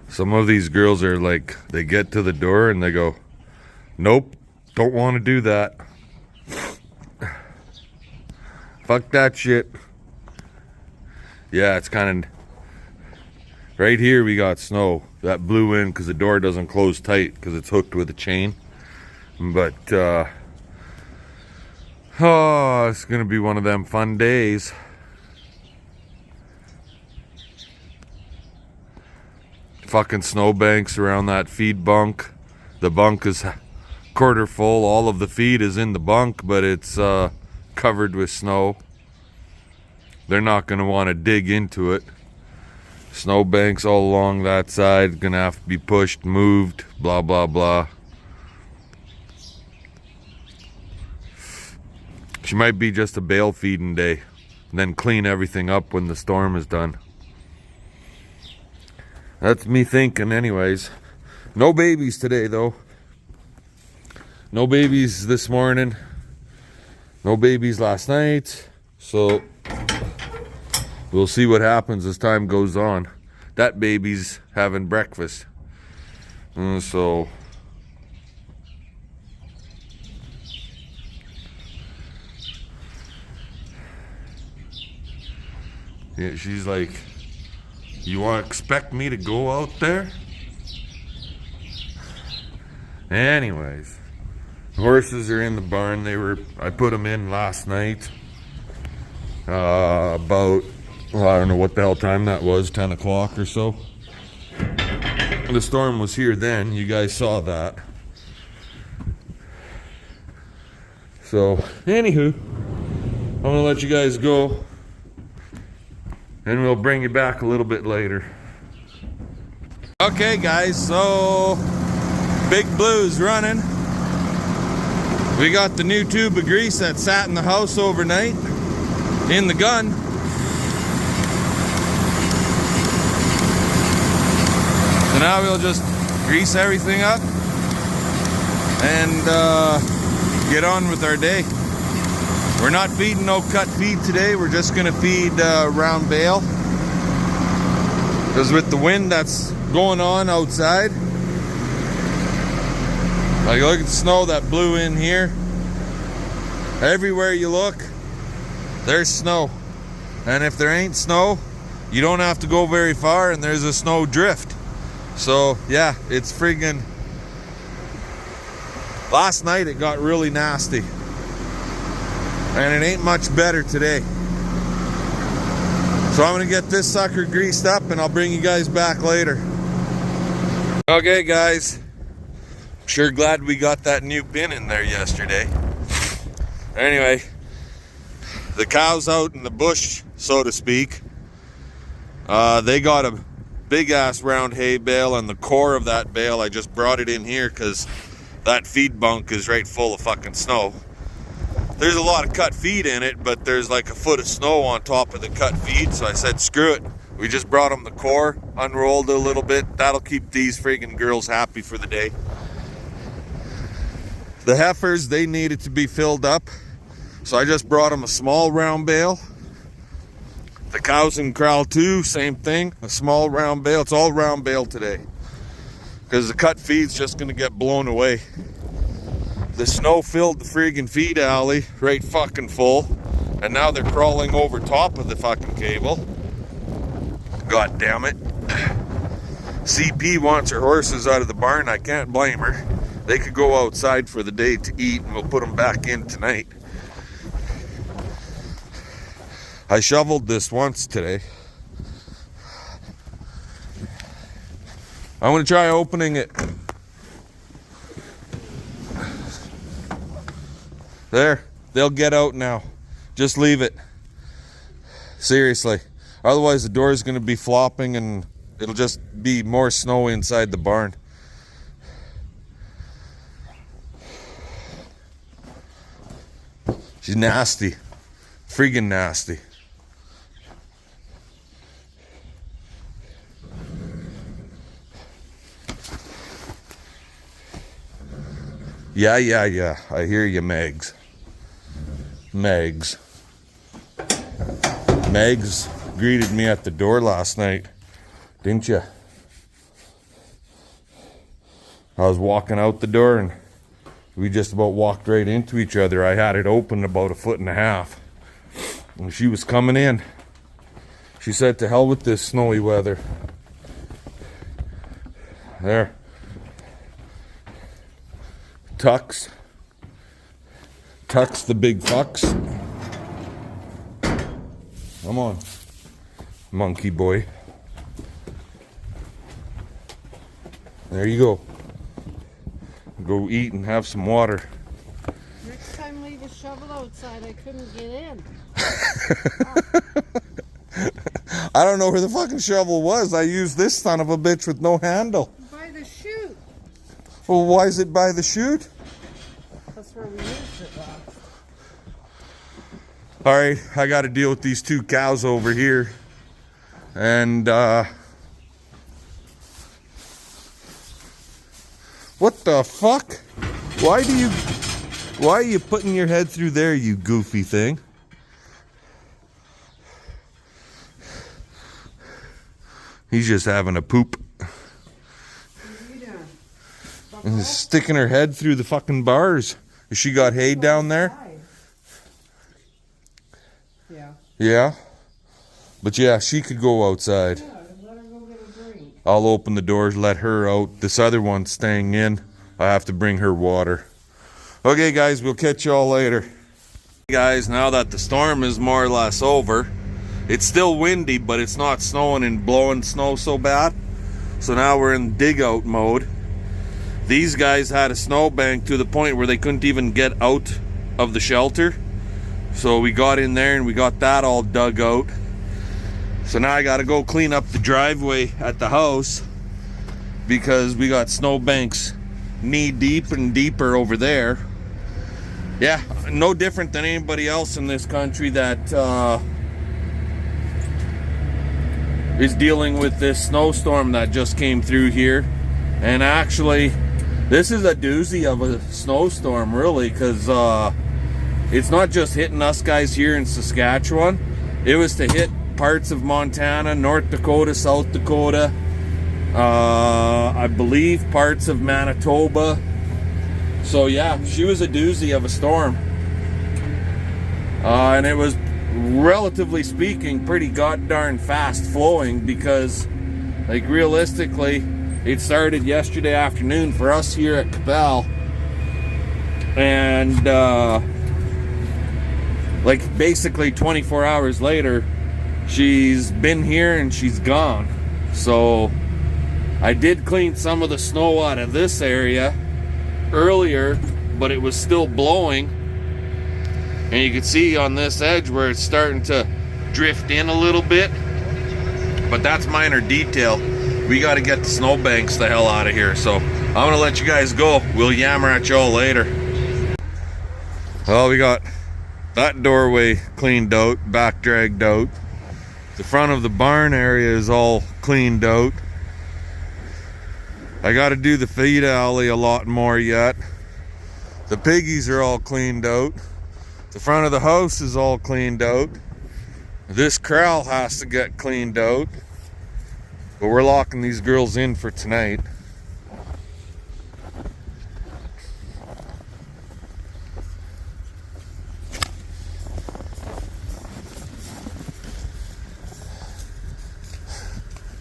Some of these girls are like, they get to the door and they go, nope, don't want to do that. Fuck that shit. Yeah, it's kind of... Right here we got snow. That blew in because the door doesn't close tight because it's hooked with a chain. But, oh, it's going to be one of them fun days. Fucking snowbanks around that feed bunk. The bunk is quarter full. All of the feed is in the bunk, but it's covered with snow. They're not going to want to dig into it. Snowbanks all along that side. Going to have to be pushed, moved, blah, blah, blah. She might be just a bale feeding day. And then clean everything up when the storm is done. That's me thinking anyways. No babies today though. No babies this morning. No babies last night. So we'll see what happens as time goes on. That baby's having breakfast. So yeah, she's like, you want to expect me to go out there? Anyways, horses are in the barn. I put them in last night. About, well, I don't know what the hell time that was, 10 o'clock or so. The storm was here then. You guys saw that. So, anywho, I'm gonna let you guys go. And we'll bring you back a little bit later. Okay guys, so Big Blue's running. We got the new tube of grease that sat in the house overnight in the gun. So now we'll just grease everything up and get on with our day. We're not feeding no cut feed today. We're just gonna feed round bale. Because with the wind that's going on outside, like look at the snow that blew in here. Everywhere you look, there's snow. And if there ain't snow, you don't have to go very far and there's a snow drift. So yeah, it's friggin'... Last night it got really nasty. And it ain't much better today. So I'm gonna get this sucker greased up and I'll bring you guys back later. Okay guys, sure glad we got that new bin in there yesterday. Anyway, the cows out in the bush, so to speak, they got a big ass round hay bale, and the core of that bale, I just brought it in here because that feed bunk is right full of fucking snow. There's a lot of cut feed in it, but there's like a foot of snow on top of the cut feed, so I said screw it. We just brought them the core, unrolled it a little bit. That'll keep these friggin' girls happy for the day. The heifers, they needed to be filled up, so I just brought them a small round bale. The cows in corral 2, same thing, a small round bale. It's all round bale today because the cut feed's just gonna get blown away. The snow filled the friggin' feed alley right fucking full, and now they're crawling over top of the fucking cable. God damn it. CP wants her horses out of the barn. I can't blame her. They could go outside for the day to eat and we'll put them back in tonight. I shoveled this once today. I'm gonna try opening it. There, they'll get out now. Just leave it. Seriously. Otherwise the door is gonna be flopping and it'll just be more snow inside the barn. She's nasty. Friggin' nasty. Yeah. I hear you, Megs. Megs greeted me at the door last night, didn't you? I was walking out the door and we just about walked right into each other. I had it open about 1.5 feet. And she was coming in. She said, to hell with this snowy weather. There. Tux the big fucks. Come on, monkey boy. There you go. Go eat and have some water. Next time leave a shovel outside. I couldn't get in. I don't know where the fucking shovel was. I used this son of a bitch with no handle. By the chute. Well, why is it by the chute? That's where we used it last. Alright, I got to deal with these 2 cows over here. And, what the fuck? Why are you putting your head through there, you goofy thing? He's just having a poop. What are you doing? And sticking her head through the fucking bars. Has she got hay down there? Yeah. Yeah? But yeah, she could go outside. Yeah, let her go get a drink. I'll open the doors, let her out. This other one's staying in. I have to bring her water. Okay, guys, we'll catch y'all later. Hey guys, now that the storm is more or less over, it's still windy, but it's not snowing and blowing snow so bad. So now we're in dig out mode. These guys had a snowbank to the point where they couldn't even get out of the shelter. So we got in there and we got that all dug out. So now I gotta go clean up the driveway at the house because we got snowbanks knee deep and deeper over there. Yeah, no different than anybody else in this country that is dealing with this snowstorm that just came through here. And actually, this is a doozy of a snowstorm, really, because it's not just hitting us guys here in Saskatchewan. It was to hit parts of Montana, North Dakota, South Dakota, I believe parts of Manitoba. So yeah, she was a doozy of a storm. And it was, relatively speaking, pretty god-darn fast flowing because, like, realistically, it started yesterday afternoon for us here at Cabell. And, like, basically 24 hours later, she's been here and she's gone. So I did clean some of the snow out of this area earlier, but it was still blowing. And you can see on this edge where it's starting to drift in a little bit. But that's minor detail. We got to get the snowbanks the hell out of here. So I'm going to let you guys go. We'll yammer at y'all later. Well, we got that doorway cleaned out, back dragged out. The front of the barn area is all cleaned out. I got to do the feed alley a lot more yet. The piggies are all cleaned out. The front of the house is all cleaned out. This corral has to get cleaned out. But we're locking these girls in for tonight.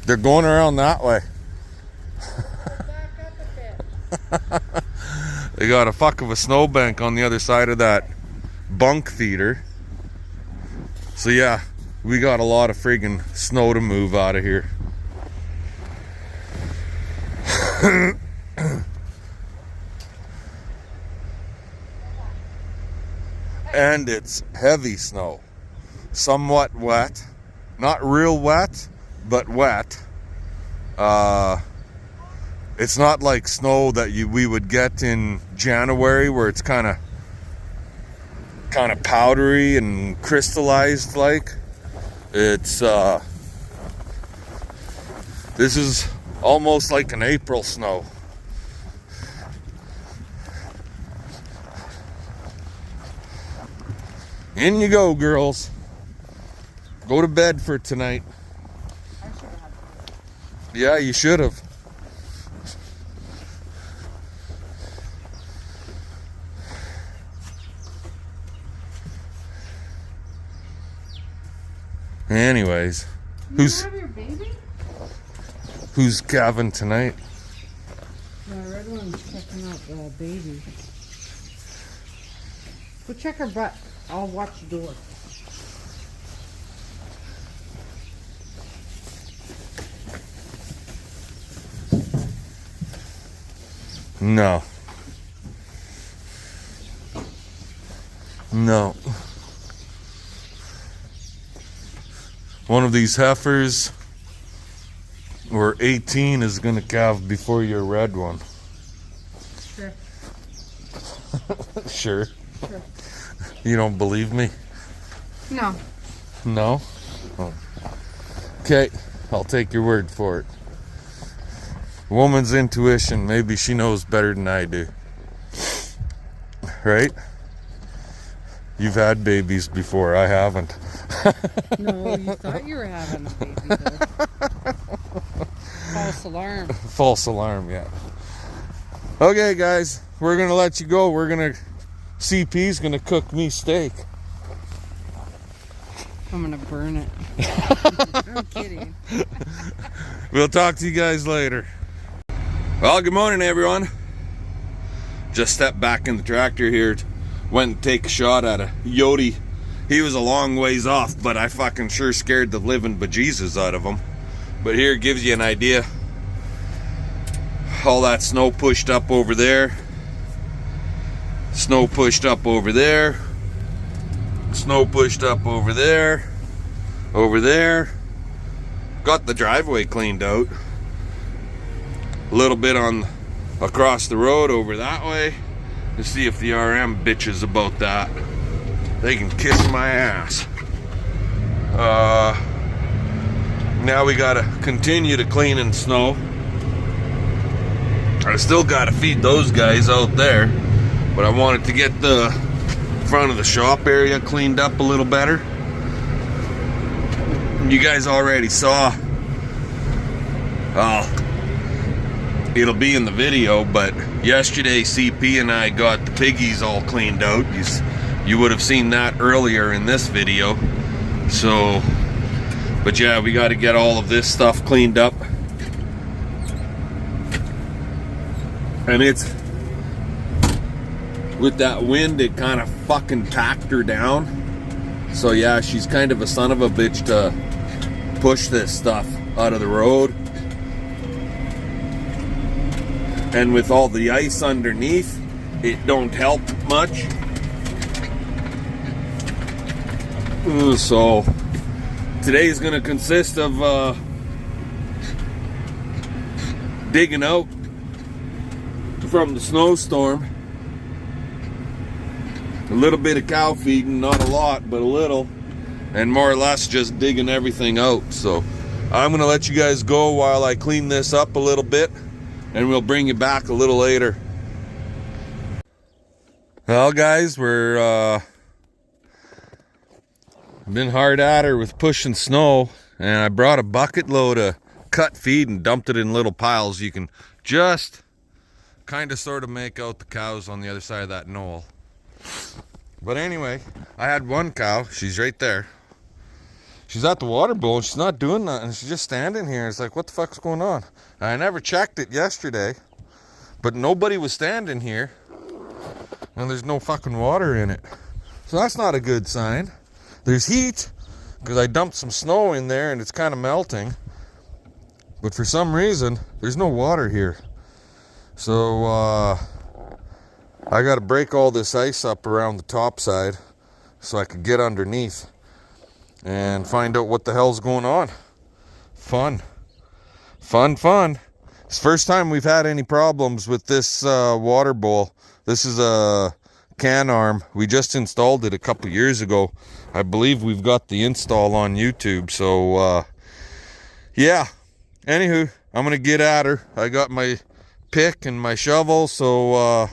They're going around that way. They got a fuck of a snowbank on the other side of that bunk feeder. So yeah, we got a lot of friggin' snow to move out of here. And it's heavy snow. Somewhat wet. Not real wet, but wet. It's not like snow that we would get in January where it's kind of powdery and crystallized like. It's this is almost like an April snow. In you go, girls. Go to bed for tonight. I should have had. Yeah, you should have. Anyways, You have your baby? who's calving tonight? The red one's checking out the baby. Go check her butt. I'll watch the door. No. No. One of these heifers or 18 is gonna calve before your red one. Sure. Sure. Sure. You don't believe me? No. No? Oh. Okay, I'll take your word for it. Woman's intuition, maybe she knows better than I do. Right? You've had babies before, I haven't. No, you thought you were having a baby though. False alarm. False alarm, yeah. Okay, guys, we're gonna let you go. CP's gonna cook me steak. I'm gonna burn it. I'm kidding. We'll talk to you guys later. Well, good morning, everyone. Just stepped back in the tractor here. Went and take a shot at a Yodi. He was a long ways off, but I fucking sure scared the living bejesus out of him. But here gives you an idea. All that snow pushed up over there. Snow pushed up over there. Snow pushed up over there. Over there. Got the driveway cleaned out. A little bit on across the road over that way. To see if the RM bitches about that. They can kiss my ass. Now we gotta continue to clean and snow. I still gotta feed those guys out there, but I wanted to get the front of the shop area cleaned up a little better. You guys already saw, it'll be in the video, but yesterday CP and I got the piggies all cleaned out. You would have seen that earlier in this video. So, but yeah, we got to get all of this stuff cleaned up. And it's, with that wind, it kind of fucking tacked her down. So yeah, she's kind of a son of a bitch to push this stuff out of the road. And with all the ice underneath, it don't help much. So today is going to consist of digging out from the snowstorm. A little bit of cow feeding, not a lot, but a little. And more or less just digging everything out. So I'm going to let you guys go while I clean this up a little bit. And we'll bring you back a little later. Well, guys, we're been hard at her with pushing snow, and I brought a bucket load of cut feed and dumped it in little piles. You can just kind of sort of make out the cows on the other side of that knoll. But anyway, I had one cow. She's right there. She's at the water bowl, and she's not doing nothing. She's just standing here. It's like, what the fuck's going on? And I never checked it yesterday, but nobody was standing here, and there's no fucking water in it. So that's not a good sign. There's heat, because I dumped some snow in there, and it's kind of melting. But for some reason, there's no water here. So, I got to break all this ice up around the top side so I could get underneath and find out what the hell's going on. Fun. Fun, fun. It's the first time we've had any problems with this water bowl. This is a can arm. We just installed it a couple years ago. I believe we've got the install on YouTube. So, yeah. Anywho, I'm going to get at her. I got my pick and my shovel, so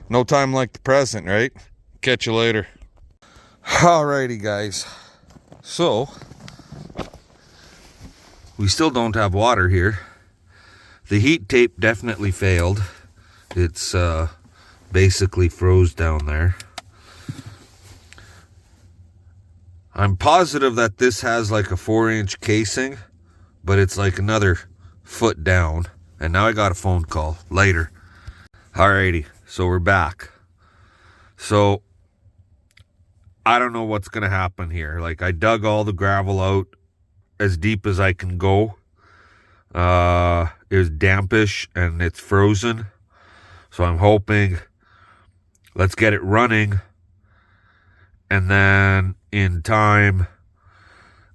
no time like the present, right? Catch you later. Alrighty, guys. So, we still don't have water here. The heat tape definitely failed. It's basically froze down there. I'm positive that this has like a 4-inch casing, but it's like another foot down. And now I got a phone call later. Alrighty, so we're back. So I don't know what's gonna happen here. Like, I dug all the gravel out as deep as I can go. It was dampish and it's frozen. So I'm hoping, let's get it running, and then in time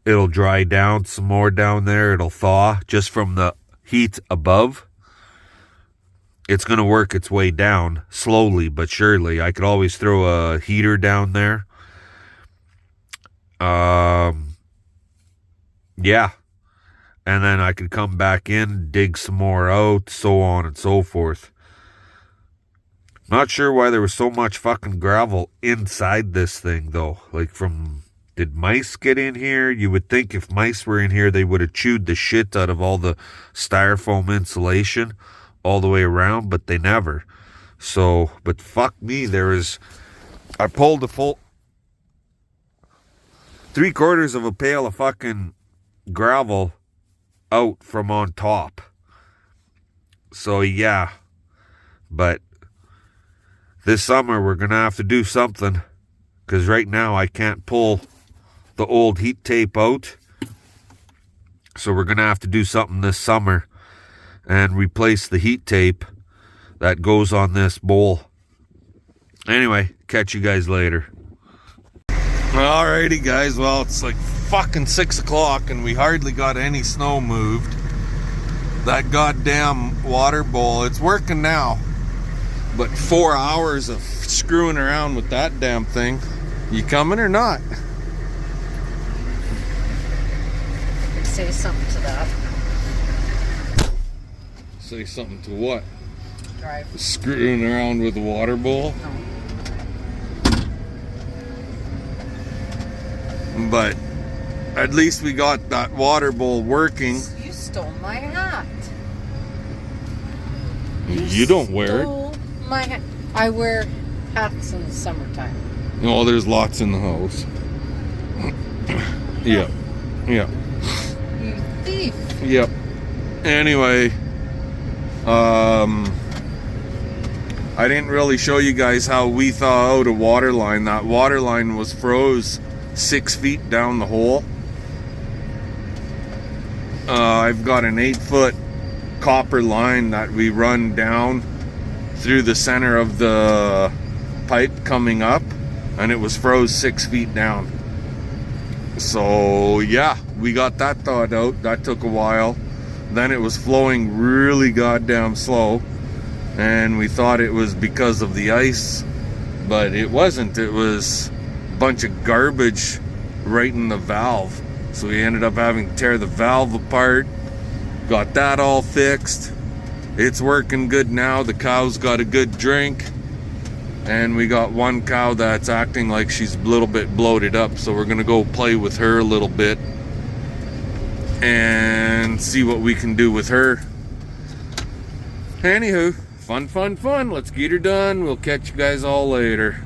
it'll dry down some more down there. It'll thaw just from the heat above. It's going to work its way down slowly but surely. I could always throw a heater down there. Yeah. And then I could come back in, dig some more out, so on and so forth. Not sure why there was so much fucking gravel inside this thing, though. Like, did mice get in here? You would think if mice were in here, they would have chewed the shit out of all the styrofoam insulation all the way around, but they never. So, but fuck me, I pulled a full 3/4 of a pail of fucking gravel out from on top. So, yeah. But this summer, we're going to have to do something, because right now I can't pull the old heat tape out. So we're going to have to do something this summer and replace the heat tape that goes on this bowl. Anyway, catch you guys later. Alrighty, guys. Well, it's like fucking 6 o'clock and we hardly got any snow moved. That goddamn water bowl, it's working now. But 4 hours of screwing around with that damn thing. You coming or not? Say something to that. Say something to what? Drive. Screwing around with the water bowl? No. But at least we got that water bowl working. You stole my hat. You don't wear it. My hat. I wear hats in the summertime. Oh, there's lots in the house. Yeah. Yeah. You thief. Yep. Anyway, I didn't really show you guys how we thaw out a water line. That water line was froze 6 feet down the hole. I've got an 8-foot copper line that we run down through the center of the pipe coming up, and it was froze 6 feet down. So yeah, we got that thawed out. That took a while. Then it was flowing really goddamn slow, and we thought it was because of the ice, but it wasn't. It was a bunch of garbage right in the valve. So we ended up having to tear the valve apart. Got that all fixed. It's working good now. The cow's got a good drink, and we got one cow that's acting like she's a little bit bloated up, so we're gonna go play with her a little bit and see what we can do with her. Anywho, fun. Let's get her done. We'll catch you guys all later.